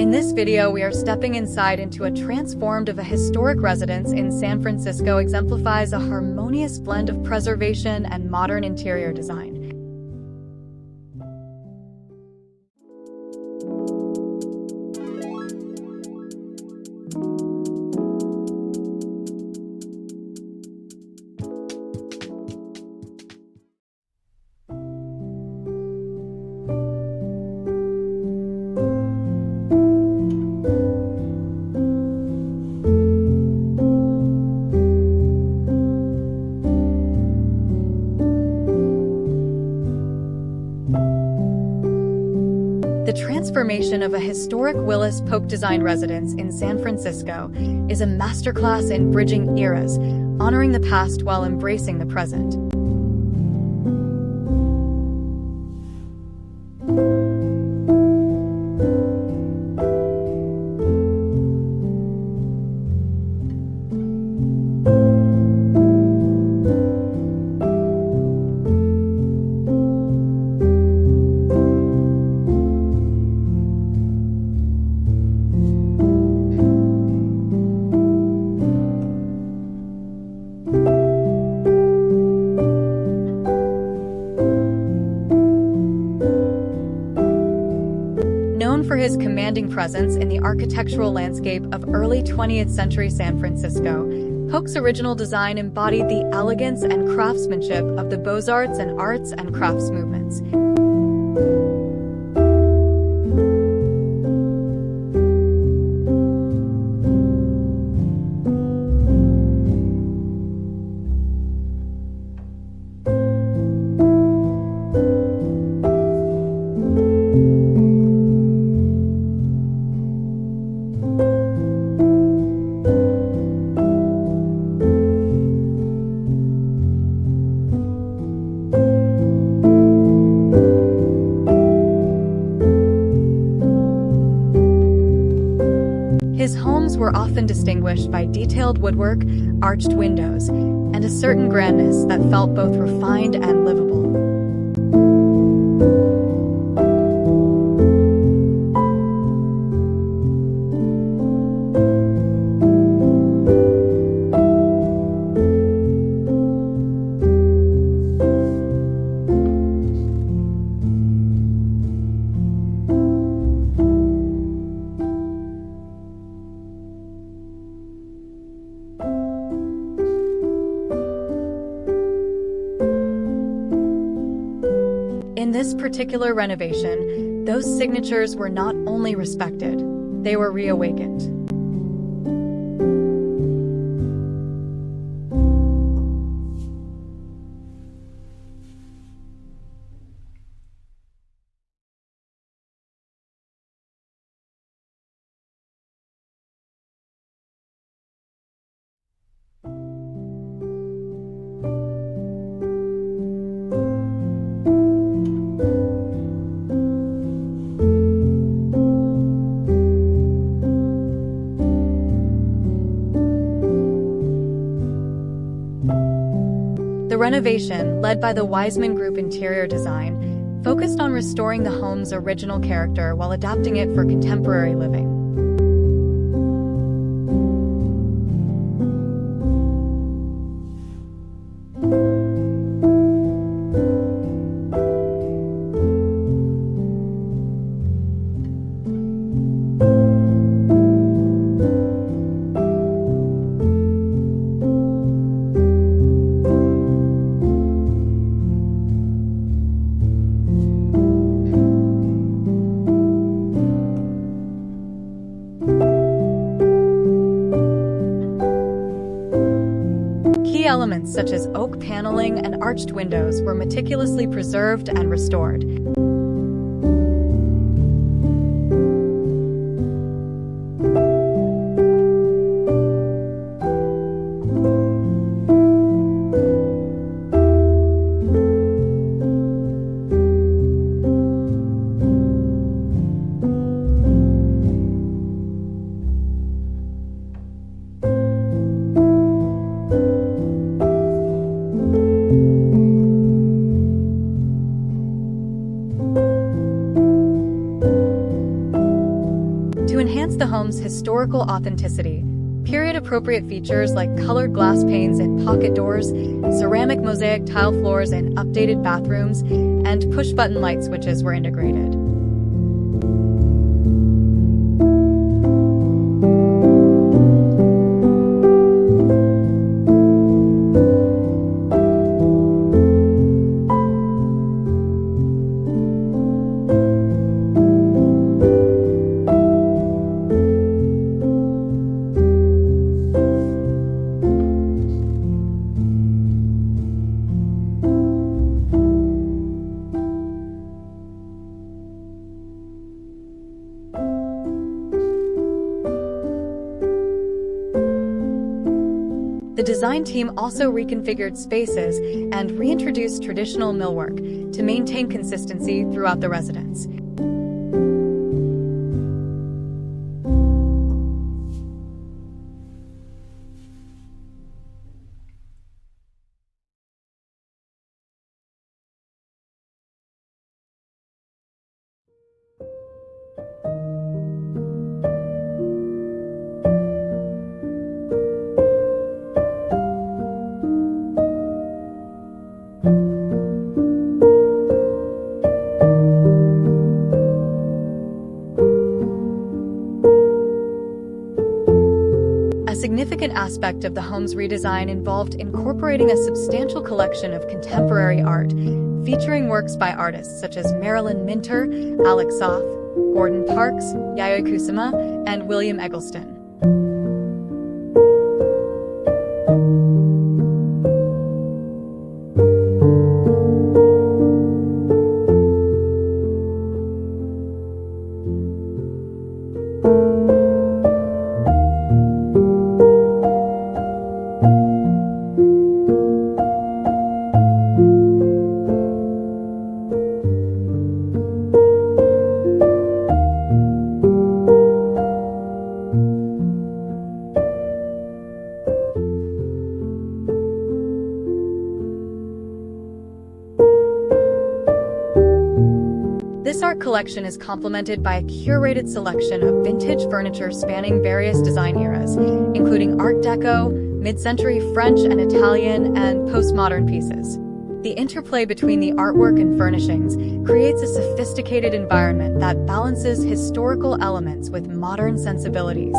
In this video, we are stepping inside into a transformed of a historic residence in San Francisco exemplifies a harmonious blend of preservation and modern interior design. The transformation of a historic Willis Polk design residence in San Francisco is a masterclass in bridging eras, honoring the past while embracing the present. Known for his commanding presence in the architectural landscape of early 20th century San Francisco, Polk's original design embodied the elegance and craftsmanship of the Beaux-Arts and arts and crafts movements. His homes were often distinguished by detailed woodwork, arched windows, and a certain grandness that felt both refined and livable. In this particular renovation, those signatures were not only respected, they were reawakened. The renovation, led by the Wiseman Group Interior Design, focused on restoring the home's original character while adapting it for contemporary living. Key elements such as oak paneling and arched windows were meticulously preserved and restored. enhance the home's historical authenticity. Period-appropriate features like colored glass panes and pocket doors, ceramic mosaic tile floors and updated bathrooms, and push-button light switches were integrated. The design team also reconfigured spaces and reintroduced traditional millwork to maintain consistency throughout the residence. A significant aspect of the home's redesign involved incorporating a substantial collection of contemporary art, featuring works by artists such as Marilyn Minter, Alex Soth, Gordon Parks, Yayoi Kusama, and William Eggleston. This art collection is complemented by a curated selection of vintage furniture spanning various design eras, including Art Deco, mid-century French and Italian, and postmodern pieces. The interplay between the artwork and furnishings creates a sophisticated environment that balances historical elements with modern sensibilities.